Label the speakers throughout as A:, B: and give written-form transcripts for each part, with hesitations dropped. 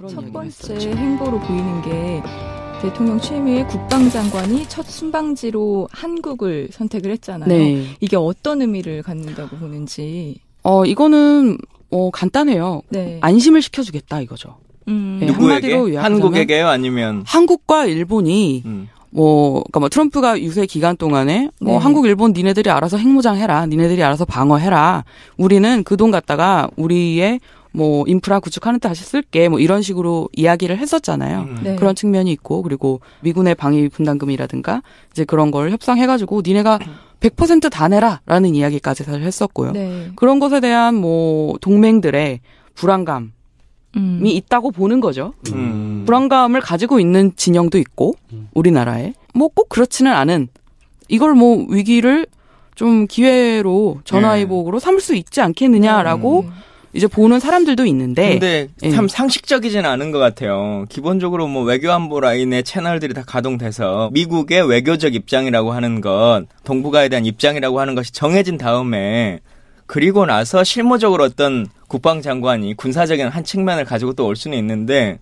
A: 첫 번째 행보로 보이는 게 대통령 취임 후에 국방장관이 첫 순방지로 한국을 선택을 했잖아요.
B: 네.
A: 이게 어떤 의미를 갖는다고 보는지.
B: 이거는 간단해요.
A: 네.
B: 안심을 시켜주겠다 이거죠.
A: 네,
C: 누구에게? 한국에게요? 아니면
B: 한국과 일본이 그러니까 트럼프가 유세 기간 동안에
A: 네.
B: 한국, 일본 니네들이 알아서 핵무장해라, 니네들이 알아서 방어해라. 우리는 그 돈 갖다가 우리의 인프라 구축하는 데 다시 쓸게. 이런 식으로 이야기를 했었잖아요.
A: 네.
B: 그런 측면이 있고, 그리고 미군의 방위 분담금이라든가 이제 그런 걸 협상해가지고 니네가 100% 다 내라라는 이야기까지 사실 했었고요.
A: 네.
B: 그런 것에 대한 동맹들의 불안감이 있다고 보는 거죠. 불안감을 가지고 있는 진영도 있고, 우리나라에. 꼭 그렇지는 않은, 이걸 위기를 좀 기회로 전화위복으로 삼을 수 있지 않겠느냐라고 이제 보는 사람들도 있는데.
C: 근데 참 상식적이진 않은 것 같아요. 기본적으로 외교안보 라인의 채널들이 다 가동돼서 미국의 외교적 입장이라고 하는 것, 동북아에 대한 입장이라고 하는 것이 정해진 다음에 그리고 나서 실무적으로 어떤 국방장관이 군사적인 한 측면을 가지고 또 올 수는 있는데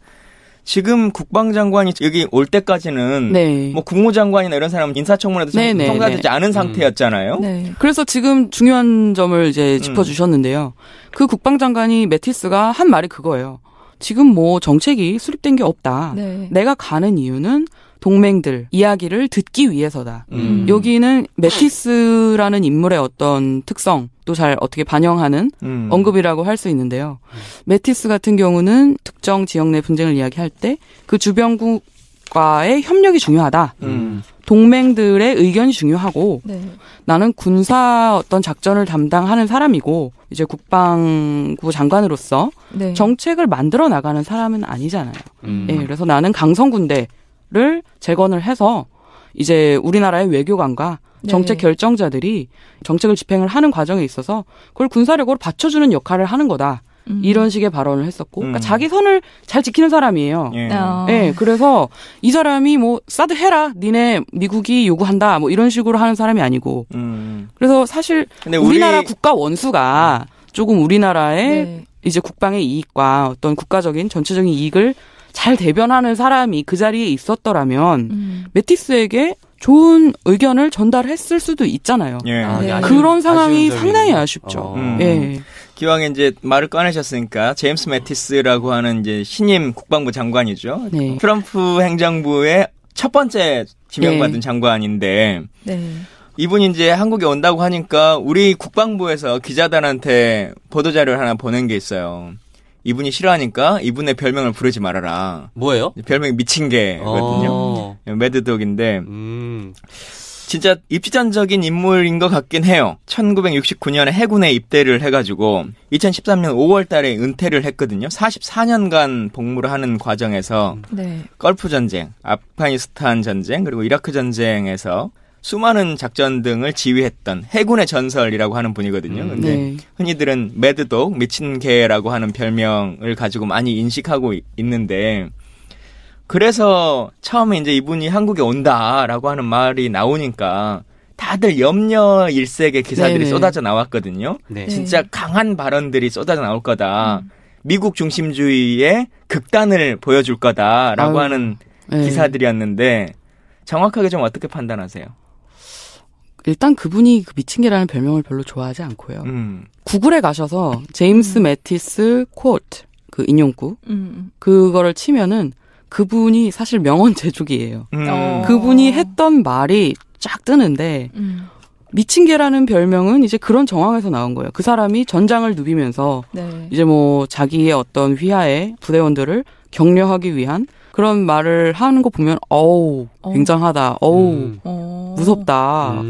C: 지금 국방장관이 여기 올 때까지는
B: 네.
C: 국무장관이나 이런 사람은 인사청문회도 통과되지 않은 상태였잖아요.
A: 네.
B: 그래서 지금 중요한 점을 이제 짚어주셨는데요. 그 국방장관이 매티스가 한 말이 그거예요. 지금 정책이 수립된 게 없다.
A: 네.
B: 내가 가는 이유는 동맹들 이야기를 듣기 위해서다. 여기는 매티스라는 인물의 어떤 특성도 잘 어떻게 반영하는 언급이라고 할 수 있는데요. 매티스 같은 경우는 특정 지역 내 분쟁을 이야기할 때 그 주변국과의 협력이 중요하다. 동맹들의 의견이 중요하고
A: 네. 나는
B: 군사 어떤 작전을 담당하는 사람이고 이제 국방부 장관으로서
A: 네.
B: 정책을 만들어 나가는 사람은 아니잖아요. 예, 그래서 나는 강성군대를 재건을 해서 이제 우리나라의 외교관과 정책 결정자들이 정책을 집행을 하는 과정에 있어서 그걸 군사력으로 받쳐주는 역할을 하는 거다. 이런 식의 발언을 했었고, 그러니까 자기 선을 잘 지키는 사람이에요. 예, 그래서 이 사람이 사드 해라, 니네 미국이 요구한다, 이런 식으로 하는 사람이 아니고, 그래서 사실 우리나라 국가 원수가 조금 우리나라의 이제 국방의 이익과 어떤 국가적인 전체적인 이익을 잘 대변하는 사람이 그 자리에 있었더라면 매티스에게 좋은 의견을 전달했을 수도 있잖아요.
C: 네.
B: 그런 상황이 상당히 아쉽죠. 예.
C: 기왕에 이제 말을 꺼내셨으니까 제임스 매티스라고 하는 이제 신임 국방부 장관이죠.
B: 네.
C: 트럼프 행정부의 첫 번째 지명받은 장관인데 이분이 이제 한국에 온다고 하니까 우리 국방부에서 기자단한테 보도자료를 하나 보낸 게 있어요. 이분이 싫어하니까 이분의 별명을 부르지 말아라.
D: 뭐예요?
C: 별명이 미친 개거든요. 매드독인데 진짜 입지전적인 인물인 것 같긴 해요. 1969년에 해군에 입대를 해가지고 2013년 5월 달에 은퇴를 했거든요. 44년간 복무를 하는 과정에서 걸프 전쟁, 아프가니스탄 전쟁, 그리고 이라크 전쟁에서 수많은 작전 등을 지휘했던 해군의 전설이라고 하는 분이거든요. 근데 흔히들은 매드독, 미친 개라고 하는 별명을 가지고 많이 인식하고 있는데 그래서 처음에 이제 이분이 한국에 온다라고 하는 말이 나오니까 다들 염려일색의 기사들이 쏟아져 나왔거든요. 진짜 강한 발언들이 쏟아져 나올 거다. 미국 중심주의의 극단을 보여줄 거다라고 하는 기사들이었는데 정확하게 좀 어떻게 판단하세요?
B: 일단 그분이 그 미친 개라는 별명을 별로 좋아하지 않고요. 구글에 가셔서 제임스 매티스 쿼트 그 인용구 그거를 치면은 그분이 사실 명언 제조기예요. 그분이 했던 말이 쫙 뜨는데 미친 개라는 별명은 이제 그런 정황에서 나온 거예요. 그 사람이 전장을 누비면서 이제 자기의 어떤 휘하의 부대원들을 격려하기 위한 그런 말을 하는 거 보면 굉장하다. 무섭다.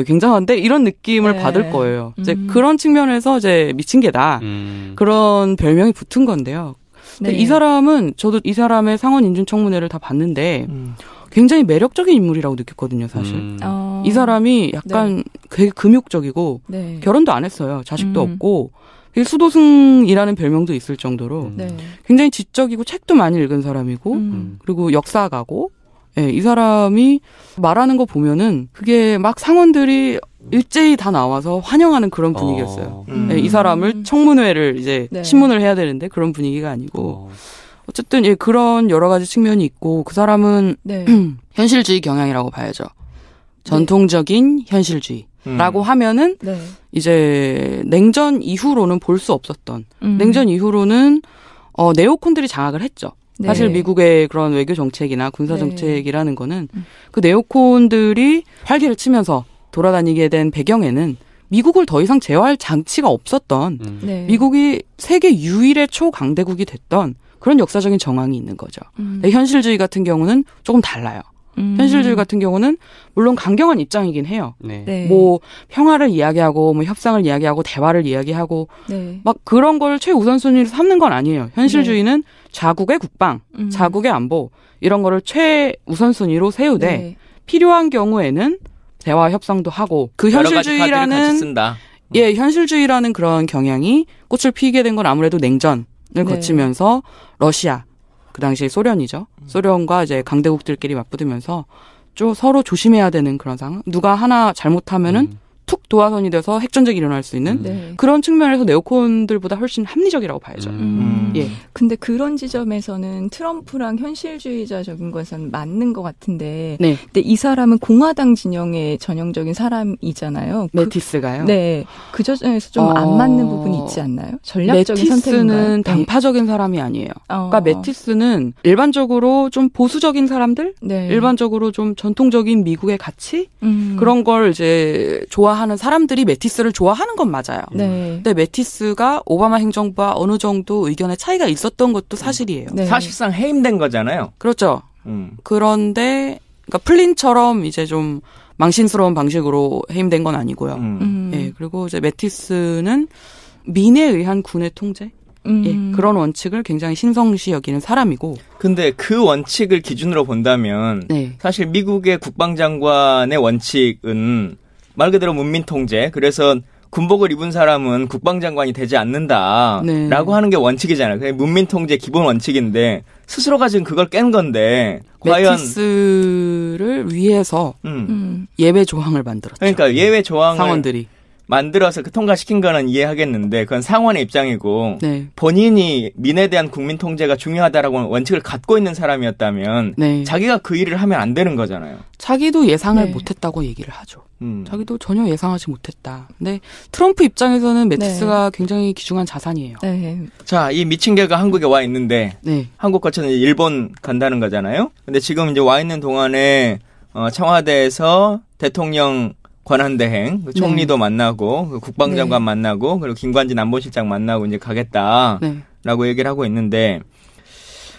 B: 굉장한데 이런 느낌을 받을 거예요. 이제 그런 측면에서 이제 미친 개다. 그런 별명이 붙은 건데요. 이 사람은 저도 이 사람의 상원 인준청문회를 다 봤는데 굉장히 매력적인 인물이라고 느꼈거든요, 사실. 이 사람이 약간 되게 금욕적이고 결혼도 안 했어요. 자식도 없고 되게 수도승이라는 별명도 있을 정도로 굉장히 지적이고 책도 많이 읽은 사람이고 그리고 역사가고 이 사람이 말하는 거 보면은 그게 막 상원들이 일제히 다 나와서 환영하는 그런 분위기였어요. 이 사람을 청문회를 이제 신문을 해야 되는데 그런 분위기가 아니고 어쨌든 예, 그런 여러 가지 측면이 있고 그 사람은
A: 네.
B: 현실주의 경향이라고 봐야죠. 전통적인 현실주의라고 하면은
A: 네.
B: 이제 냉전 이후로는 볼 수 없었던 냉전 이후로는 네오콘들이 장악을 했죠.
A: 네.
B: 사실 미국의 그런 외교 정책이나 군사 정책이라는 거는 그 네오콘들이 활기를 치면서 돌아다니게 된 배경에는 미국을 더 이상 제어할 장치가 없었던
A: 네.
B: 미국이 세계 유일의 초강대국이 됐던 그런 역사적인 정황이 있는 거죠. 현실주의 같은 경우는 조금 달라요. 현실주의 같은 경우는 물론 강경한 입장이긴 해요.
A: 네. 네.
B: 뭐 평화를 이야기하고 뭐 협상을 이야기하고 대화를 이야기하고
A: 네.
B: 막 그런 걸 최우선순위로 삼는 건 아니에요. 현실주의는 자국의 국방, 자국의 안보 이런 거를 최우선순위로 세우되
A: 네.
B: 필요한 경우에는 대화 협상도 하고 그 현실주의라는 예, 현실주의라는 그런 경향이 꽃을 피게 된 건 아무래도 냉전을 거치면서 러시아 그 당시 소련이죠. 소련과 이제 강대국들끼리 맞붙으면서 좀 서로 조심해야 되는 그런 상황. 누가 하나 잘못하면은 툭 도화선이 돼서 핵전쟁이 일어날 수 있는 그런 측면에서 네오콘들보다 훨씬 합리적이라고 봐야죠.
A: 예. 근데 그런 지점에서는 트럼프랑 현실주의자적인 것은 맞는 것 같은데,
B: 네.
A: 근데 이 사람은 공화당 진영의 전형적인 사람이잖아요.
B: 매티스가요?
A: 네. 그 점에서 좀 안 맞는 부분이 있지 않나요? 전략적인 선택인가요?
B: 매티스는 당파적인 사람이 아니에요. 그러니까 매티스는 일반적으로 좀 보수적인 사람들, 일반적으로 좀 전통적인 미국의 가치 그런 걸 이제 하는 사람들이 매티스를 좋아하는 건 맞아요.
A: 네.
B: 근데 매티스가 오바마 행정부와 어느 정도 의견의 차이가 있었던 것도 사실이에요.
C: 네. 사실상 해임된 거잖아요.
B: 그렇죠. 그런데 그러니까 플린처럼 이제 좀 망신스러운 방식으로 해임된 건 아니고요. 예, 그리고 이제 매티스는 민에 의한 군의 통제 예, 그런 원칙을 굉장히 신성시 여기는 사람이고.
C: 근데 그 원칙을 기준으로 본다면 사실 미국의 국방장관의 원칙은 말 그대로 문민 통제. 그래서 군복을 입은 사람은 국방장관이 되지 않는다라고 하는 게 원칙이잖아요. 그게 문민 통제 기본 원칙인데 스스로가 지금 그걸 깬 건데 과연
B: 매티스를 위해서 예외 조항을 만들었죠.
C: 그러니까 예외 조항을
B: 상원들이
C: 만들어서 그 통과시킨 거는 이해하겠는데 그건 상원의 입장이고 본인이 민에 대한 국민 통제가 중요하다라고 원칙을 갖고 있는 사람이었다면 자기가 그 일을 하면 안 되는 거잖아요.
B: 자기도 예상을 못했다고 얘기를 하죠. 자기도 전혀 예상하지 못했다. 근데 트럼프 입장에서는 매티스가 굉장히 귀중한 자산이에요.
C: 자, 이 미친 개가 한국에 와 있는데 한국 거쳐서 일본 간다는 거잖아요. 근데 지금 이제 와 있는 동안에 청와대에서 대통령 권한대행, 총리도 만나고 국방장관 만나고 그리고 김관진 안보실장 만나고 이제 가겠다라고 얘기를 하고 있는데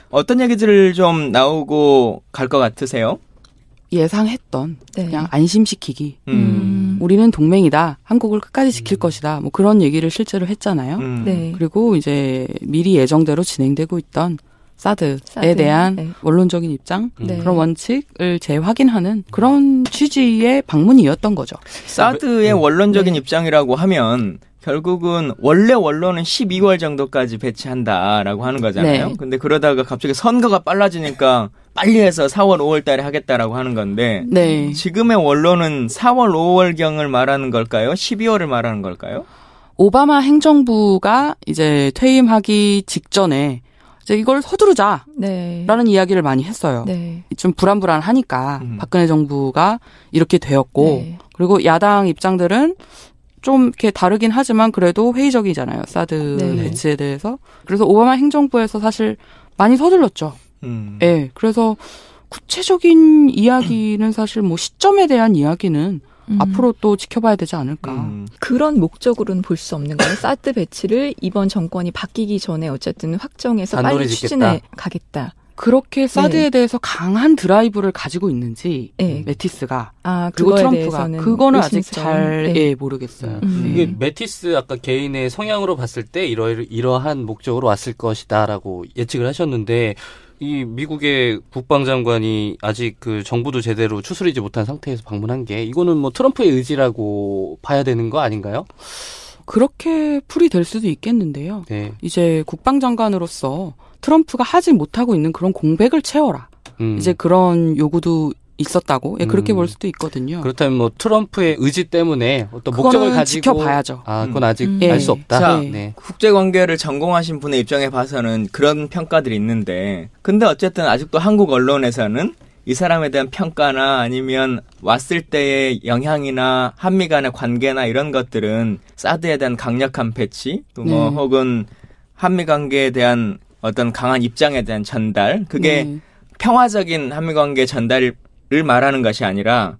C: 어떤 얘기들을 좀 나오고 갈 것 같으세요?
B: 예상했던 그냥 안심시키기. 우리는 동맹이다. 한국을 끝까지 지킬 것이다. 뭐 그런 얘기를 실제로 했잖아요. 그리고 이제 미리 예정대로 진행되고 있던 사드에 대한 원론적인 입장, 그런 원칙을 재확인하는 그런 취지의 방문이었던 거죠.
C: 사드의 원론적인 입장이라고 하면 결국은 원래 원론은 12월 정도까지 배치한다라고 하는 거잖아요. 근데 그러다가 갑자기 선거가 빨라지니까 빨리 해서 4월, 5월 달에 하겠다라고 하는 건데 지금의 원론은 4월, 5월경을 말하는 걸까요? 12월을 말하는 걸까요?
B: 오바마 행정부가 이제 퇴임하기 직전에 이제 이걸 서두르자라는 이야기를 많이 했어요. 좀 불안불안하니까 박근혜 정부가 이렇게 되었고 그리고 야당 입장들은 좀 이렇게 다르긴 하지만 그래도 회의적이잖아요. 사드 배치에 대해서. 그래서 오바마 행정부에서 사실 많이 서둘렀죠. 예. 그래서 구체적인 이야기는 사실 뭐 시점에 대한 이야기는 앞으로 또 지켜봐야 되지 않을까.
A: 그런 목적으로는 볼 수 없는 거예요. 사드 배치를 이번 정권이 바뀌기 전에 어쨌든 확정해서 빨리 추진해 가겠다.
B: 그렇게 사드에 대해서 강한 드라이브를 가지고 있는지 매티스가 그리고 트럼프가 그거는 아직 잘 모르겠어요.
D: 이게 매티스 아까 개인의 성향으로 봤을 때 이러한 목적으로 왔을 것이다라고 예측을 하셨는데 이 미국의 국방장관이 아직 그 정부도 제대로 추스리지 못한 상태에서 방문한 게 이거는 뭐 트럼프의 의지라고 봐야 되는 거 아닌가요?
B: 그렇게 풀이될 수도 있겠는데요. 이제 국방장관으로서 트럼프가 하지 못하고 있는 그런 공백을 채워라. 이제 그런 요구도 있었다고 그렇게 볼 수도 있거든요.
D: 그렇다면 뭐 트럼프의 의지 때문에 어떤 목적을 가지고
B: 지켜봐야죠.
D: 그건 아직 알 수 없다.
C: 자,
D: 네.
C: 국제관계를 전공하신 분의 입장에 봐서는 그런 평가들이 있는데, 근데 어쨌든 아직도 한국 언론에서는 이 사람에 대한 평가나 아니면 왔을 때의 영향이나 한미 간의 관계나 이런 것들은 사드에 대한 강력한 배치, 또 뭐 혹은 한미 관계에 대한 어떤 강한 입장에 대한 전달, 그게 평화적인 한미 관계 전달을 말하는 것이 아니라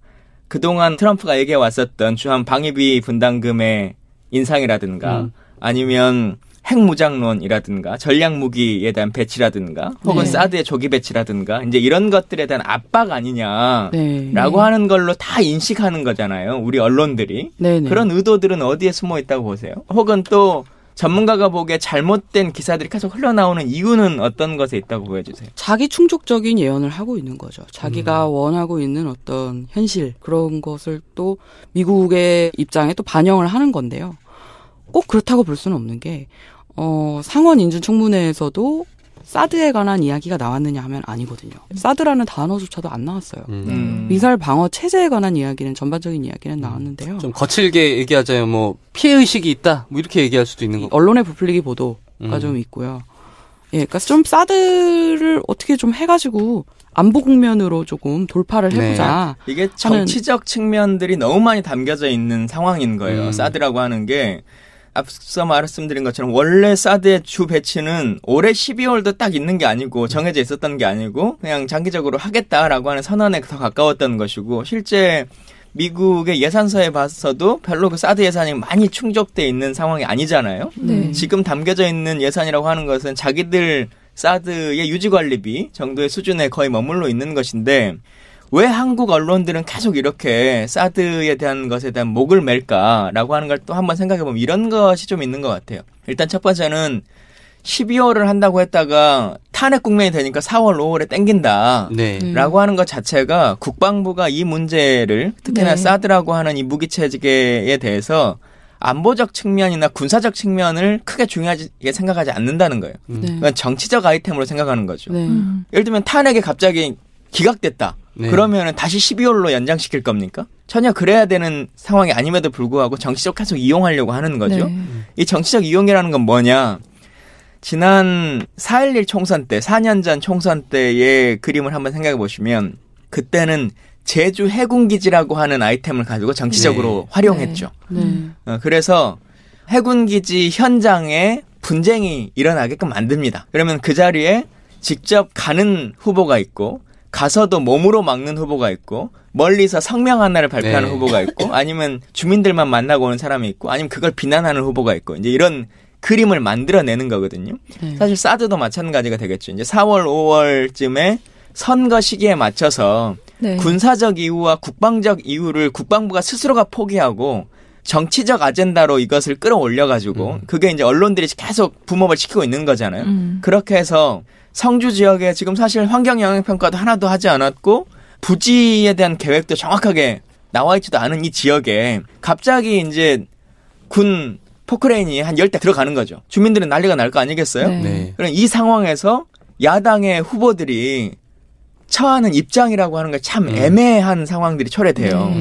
C: 그동안 트럼프가 얘기해 왔었던 주한 방위비 분담금의 인상이라든가 아니면 핵무장론이라든가 전략무기에 대한 배치라든가 혹은 사드의 조기 배치라든가 이제 이런 것들에 대한 압박 아니냐라고 하는 걸로 다 인식하는 거잖아요. 우리 언론들이. 그런 의도들은 어디에 숨어 있다고 보세요? 혹은 또 전문가가 보기에 잘못된 기사들이 계속 흘러나오는 이유는 어떤 것에 있다고 보여주세요?
B: 자기 충족적인 예언을 하고 있는 거죠. 자기가 원하고 있는 어떤 현실 그런 것을 또 미국의 입장에 또 반영을 하는 건데요. 꼭 그렇다고 볼 수는 없는 게 상원 인준청문회에서도 사드에 관한 이야기가 나왔느냐 하면 아니거든요. 사드라는 단어조차도 안 나왔어요. 미사일 방어 체제에 관한 이야기는 전반적인 이야기는 나왔는데요.
D: 좀 거칠게 얘기하자면 뭐 피해 의식이 있다 뭐 이렇게 얘기할 수도 있는 거.
B: 언론의 부풀리기 보도가 좀 있고요. 그러니까 좀 사드를 어떻게 좀 해가지고 안보 국면으로 조금 돌파를 해보자.
C: 이게 정치적 측면들이 너무 많이 담겨져 있는 상황인 거예요. 사드라고 하는 게. 앞서 말씀드린 것처럼 원래 사드의 주 배치는 올해 12월도 딱 있는 게 아니고 정해져 있었던 게 아니고 그냥 장기적으로 하겠다라고 하는 선언에 더 가까웠던 것이고 실제 미국의 예산서에 봐서도 별로 그 사드 예산이 많이 충족돼 있는 상황이 아니잖아요. 지금 담겨져 있는 예산이라고 하는 것은 자기들 사드의 유지관리비 정도의 수준에 거의 머물러 있는 것인데 왜 한국 언론들은 계속 이렇게 사드에 대한 것에 대한 목을 맬까라고 하는 걸 또 한번 생각해보면 이런 것이 좀 있는 것 같아요. 일단 첫 번째는 12월을 한다고 했다가 탄핵 국면이 되니까 4월, 5월에 땡긴다라고 하는 것 자체가 국방부가 이 문제를 특히나 사드라고 하는 이 무기체계에 대해서 안보적 측면이나 군사적 측면을 크게 중요하게 생각하지 않는다는 거예요. 그건 정치적 아이템으로 생각하는 거죠. 예를 들면 탄핵이 갑자기 기각됐다. 그러면은 다시 12월로 연장시킬 겁니까? 전혀 그래야 되는 상황이 아님에도 불구하고 정치적 계속 이용하려고 하는 거죠. 이 정치적 이용이라는 건 뭐냐? 지난 4.11 총선 때, 4년 전 총선 때의 그림을 한번 생각해 보시면 그때는 제주 해군기지라고 하는 아이템을 가지고 정치적으로 활용했죠. 그래서 해군기지 현장에 분쟁이 일어나게끔 만듭니다. 그러면 그 자리에 직접 가는 후보가 있고 가서도 몸으로 막는 후보가 있고 멀리서 성명 하나를 발표하는 후보가 있고 아니면 주민들만 만나고 오는 사람이 있고 아니면 그걸 비난하는 후보가 있고 이제 이런 그림을 만들어내는 거거든요. 사실 사드도 마찬가지가 되겠죠. 이제 4월, 5월쯤에 선거 시기에 맞춰서 군사적 이유와 국방적 이유를 국방부가 스스로가 포기하고 정치적 아젠다로 이것을 끌어올려가지고 그게 이제 언론들이 계속 붐업을 시키고 있는 거잖아요. 그렇게 해서 성주 지역에 지금 사실 환경영향평가도 하나도 하지 않았고 부지에 대한 계획도 정확하게 나와 있지도 않은 이 지역에 갑자기 이제 군 포크레인이 한 10대 들어가는 거죠. 주민들은 난리가 날 거 아니겠어요? 그럼 이 상황에서 야당의 후보들이 처하는 입장이라고 하는 게 참 애매한 상황들이 초래돼요.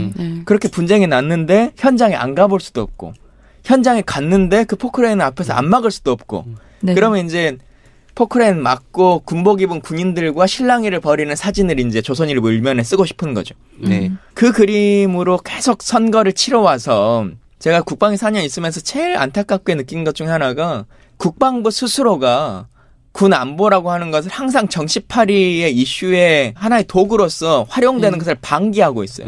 C: 그렇게 분쟁이 났는데 현장에 안 가볼 수도 없고 현장에 갔는데 그 포크레인 앞에서 안 막을 수도 없고 그러면 이제 포크레인 막고 군복 입은 군인들과 실랑이를 벌이는 사진을 이제 조선일보 일면에 쓰고 싶은 거죠. 그 그림으로 계속 선거를 치러와서 제가 국방에 4년 있으면서 제일 안타깝게 느낀 것 중에 하나가 국방부 스스로가 군 안보라고 하는 것을 항상 정치파리의 이슈의 하나의 도구로서 활용되는 것을 방기하고 있어요.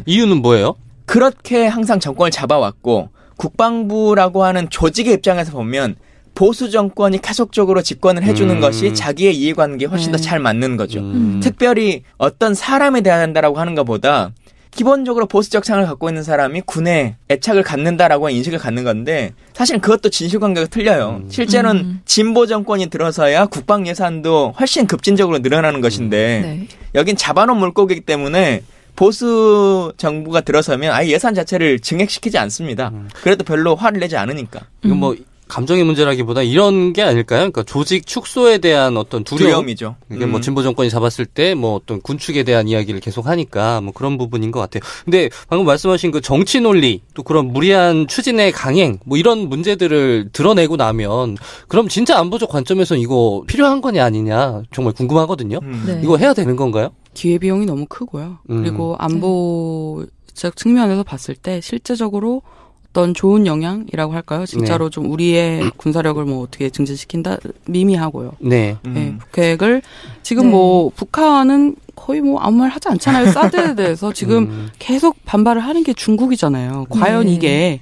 D: 이유는 뭐예요?
C: 그렇게 항상 정권을 잡아왔고 국방부라고 하는 조직의 입장에서 보면 보수 정권이 계속적으로 집권을 해주는 것이 자기의 이해관계에 훨씬 더 잘 맞는 거죠. 특별히 어떤 사람에 대해야 한다라고 하는 것보다 기본적으로 보수적 창을 갖고 있는 사람이 군에 애착을 갖는다라고 하는 인식을 갖는 건데 사실은 그것도 진실관계가 틀려요. 실제로는 진보 정권이 들어서야 국방 예산도 훨씬 급진적으로 늘어나는 것인데 여긴 잡아놓은 물고기이기 때문에 보수 정부가 들어서면 아예 예산 자체를 증액시키지 않습니다. 그래도 별로 화를 내지 않으니까.
D: 이건 뭐 감정의 문제라기보다 이런 게 아닐까요? 그러니까 조직 축소에 대한 어떤
C: 두려움이죠.
D: 이게 뭐 진보 정권이 잡았을 때 뭐 어떤 군축에 대한 이야기를 계속 하니까 뭐 그런 부분인 것 같아요. 근데 방금 말씀하신 그 정치 논리 또 그런 무리한 추진의 강행 뭐 이런 문제들을 드러내고 나면 그럼 진짜 안보적 관점에서는 이거 필요한 거냐 아니냐 정말 궁금하거든요.
A: 네.
D: 이거 해야 되는 건가요?
B: 기회비용이 너무 크고요. 그리고 안보적 측면에서 봤을 때 실제적으로 어떤 좋은 영향이라고 할까요? 진짜로 좀 우리의 군사력을 뭐 어떻게 증진시킨다 미미하고요.
D: 네.
B: 네, 북핵을 지금 뭐 북한은 거의 뭐 아무 말 하지 않잖아요. 사드에 대해서 지금 계속 반발을 하는 게 중국이잖아요. 과연 이게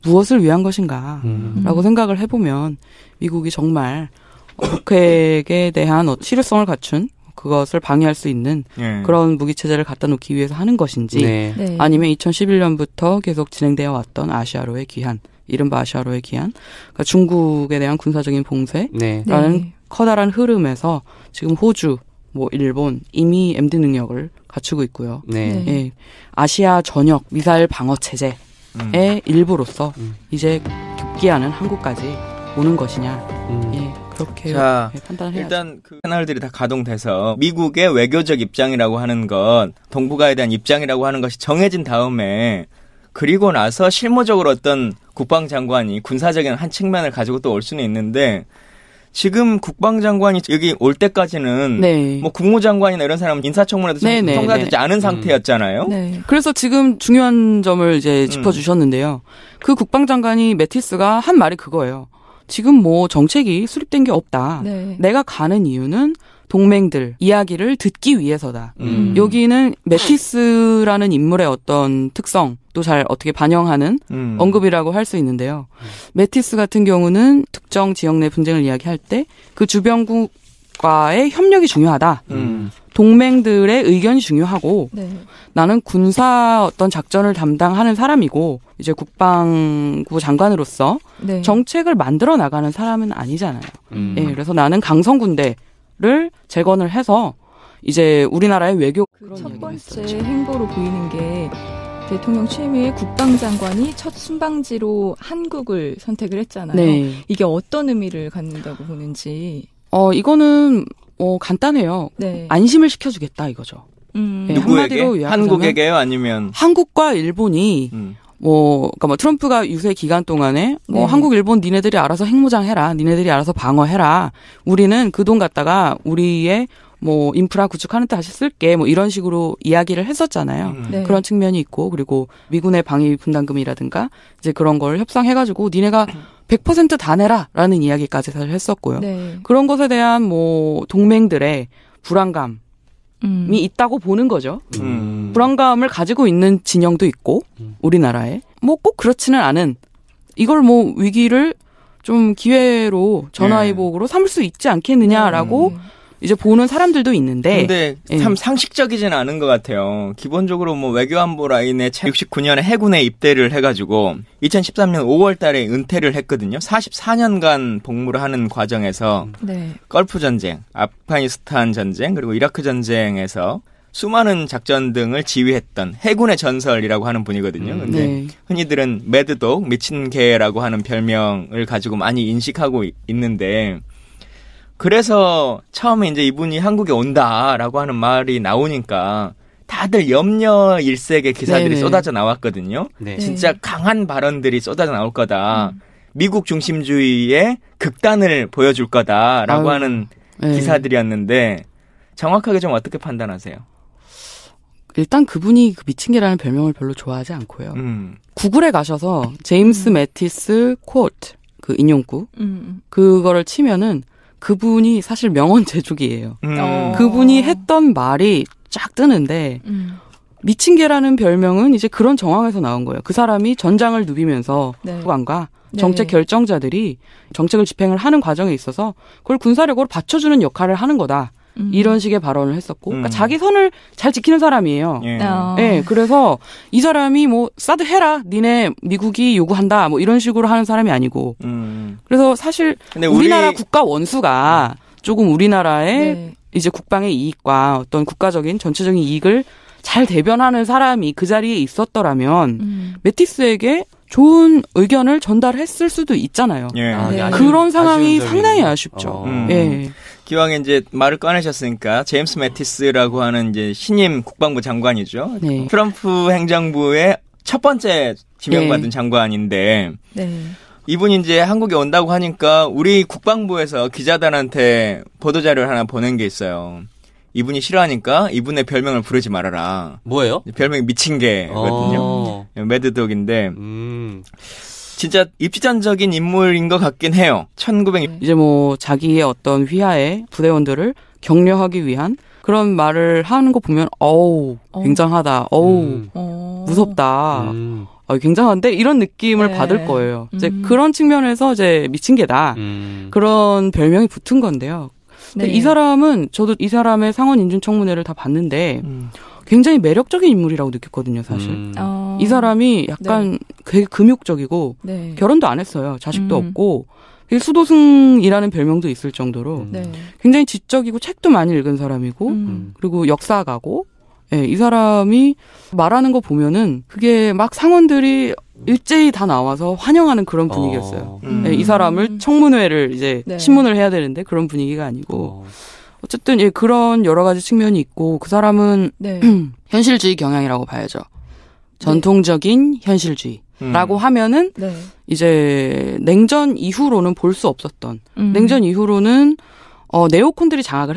B: 무엇을 위한 것인가라고 생각을 해보면 미국이 정말 북핵에 대한 실효성을 갖춘 그것을 방해할 수 있는 그런 무기체제를 갖다 놓기 위해서 하는 것인지 아니면 2011년부터 계속 진행되어 왔던 아시아로의 귀환, 이른바 아시아로의 귀환, 그러니까 중국에 대한 군사적인 봉쇄라는 커다란 흐름에서 지금 호주, 뭐 일본 이미 MD 능력을 갖추고 있고요. 예, 아시아 전역 미사일 방어 체제의 일부로서 이제 급기야는 한국까지 오는 것이냐. 예. 그렇게 판단해야죠.
C: 일단 그 채널들이 다 가동돼서 미국의 외교적 입장이라고 하는 것, 동북아에 대한 입장이라고 하는 것이 정해진 다음에 그리고 나서 실무적으로 어떤 국방장관이 군사적인 한 측면을 가지고 또 올 수는 있는데 지금 국방장관이 여기 올 때까지는 뭐 국무장관이나 이런 사람은 인사청문회도 통과되지 않은 상태였잖아요.
B: 그래서 지금 중요한 점을 이제 짚어주셨는데요. 그 국방장관이 매티스가 한 말이 그거예요. 지금 뭐 정책이 수립된 게 없다. 내가 가는 이유는 동맹들 이야기를 듣기 위해서다. 여기는 매티스라는 인물의 어떤 특성도 잘 어떻게 반영하는 언급이라고 할 수 있는데요. 매티스 같은 경우는 특정 지역 내 분쟁을 이야기할 때 그 주변국과의 협력이 중요하다. 동맹들의 의견이 중요하고 나는 군사 어떤 작전을 담당하는 사람이고 이제 국방부 장관으로서 정책을 만들어 나가는 사람은 아니잖아요. 예, 그래서 나는 강성군대를 재건을 해서 이제 우리나라의 외교
A: 첫 번째 행보로 보이는 게 대통령 취임 후에 국방장관이 첫 순방지로 한국을 선택을 했잖아요. 이게 어떤 의미를 갖는다고 보는지.
B: 이거는 간단해요. 안심을 시켜주겠다 이거죠.
C: 누구에게? 한국에게요? 아니면
B: 한국과 일본이 그러니까 트럼프가 유세 기간 동안에 한국, 일본 니네들이 알아서 핵무장해라, 니네들이 알아서 방어해라. 우리는 그 돈 갖다가 우리의 인프라 구축하는 데 다시 쓸게. 이런 식으로 이야기를 했었잖아요. 그런 측면이 있고, 그리고 미군의 방위 분담금이라든가 이제 그런 걸 협상해가지고 니네가 100% 다 내라라는 이야기까지 사실 했었고요. 그런 것에 대한 동맹들의 불안감이 있다고 보는 거죠. 불안감을 가지고 있는 진영도 있고 우리나라에 꼭 그렇지는 않은 이걸 위기를 좀 기회로 전화위복으로 삼을 수 있지 않겠느냐라고 이제 보는 사람들도 있는데.
C: 근데 참 상식적이지는 않은 것 같아요. 기본적으로 외교안보 라인에 69년에 해군에 입대를 해가지고 2013년 5월 달에 은퇴를 했거든요. 44년간 복무를 하는 과정에서 걸프 전쟁, 아프가니스탄 전쟁, 그리고 이라크 전쟁에서 수많은 작전 등을 지휘했던 해군의 전설이라고 하는 분이거든요. 근데 흔히들은 매드독, 미친 개라고 하는 별명을 가지고 많이 인식하고 있는데 그래서 처음에 이제 이분이 한국에 온다라고 하는 말이 나오니까 다들 염려 일색의 기사들이 쏟아져 나왔거든요. 진짜 강한 발언들이 쏟아져 나올 거다. 미국 중심주의의 극단을 보여줄 거다라고 하는 기사들이었는데 정확하게 좀 어떻게 판단하세요?
B: 일단 그분이 그 미친 개라는 별명을 별로 좋아하지 않고요. 구글에 가셔서 제임스 매티스 쿼트 그 인용구 그거를 치면은 그분이 사실 명언 제조기예요. 그분이 했던 말이 쫙 뜨는데 미친 개라는 별명은 이제 그런 정황에서 나온 거예요. 그 사람이 전장을 누비면서 국방과 정책 결정자들이 정책을 집행을 하는 과정에 있어서 그걸 군사력으로 받쳐주는 역할을 하는 거다. 이런 식의 발언을 했었고, 그러니까 자기 선을 잘 지키는 사람이에요. 그래서 이 사람이 사드 해라, 니네 미국이 요구한다, 이런 식으로 하는 사람이 아니고, 그래서 사실 우리나라 국가 원수가 조금 우리나라의 이제 국방의 이익과 어떤 국가적인 전체적인 이익을 잘 대변하는 사람이 그 자리에 있었더라면 메티스에게 좋은 의견을 전달했을 수도 있잖아요.
C: 예.
A: 네.
B: 그런 상황이 상당히 아쉽죠. 예.
C: 기왕에 이제 말을 꺼내셨으니까 제임스 매티스라고 하는 이제 신임 국방부 장관이죠.
B: 네.
C: 트럼프 행정부의 첫 번째 지명받은 장관인데 이분이 이제 한국에 온다고 하니까 우리 국방부에서 기자단한테 보도자료를 하나 보낸 게 있어요. 이분이 싫어하니까 이분의 별명을 부르지 말아라.
D: 뭐예요?
C: 별명이 미친 개거든요. 매드독인데 진짜 입지전적인 인물인 것 같긴 해요.
B: 이제 뭐 자기의 어떤 휘하의 부대원들을 격려하기 위한 그런 말을 하는 거 보면 굉장하다. 무섭다. 굉장한데 이런 느낌을 받을 거예요. 이제 그런 측면에서 이제 미친 개다. 그런 별명이 붙은 건데요. 근데 이 사람은 저도 이 사람의 상원 인준 청문회를 다 봤는데 굉장히 매력적인 인물이라고 느꼈거든요, 사실. 이 사람이 약간 되게 금욕적이고 결혼도 안 했어요. 자식도 없고 수도승이라는 별명도 있을 정도로 굉장히 지적이고 책도 많이 읽은 사람이고 그리고 역사가고 이 사람이 말하는 거 보면은 그게 막 상원들이 일제히 다 나와서 환영하는 그런 분위기였어요. 이 사람을 청문회를 이제 신문을 해야 되는데 그런 분위기가 아니고 어쨌든 그런 여러 가지 측면이 있고 그 사람은 현실주의 경향이라고 봐야죠. 전통적인 현실주의라고 하면은 이제 냉전 이후로는 볼 수 없었던 냉전 이후로는 네오콘들이 장악을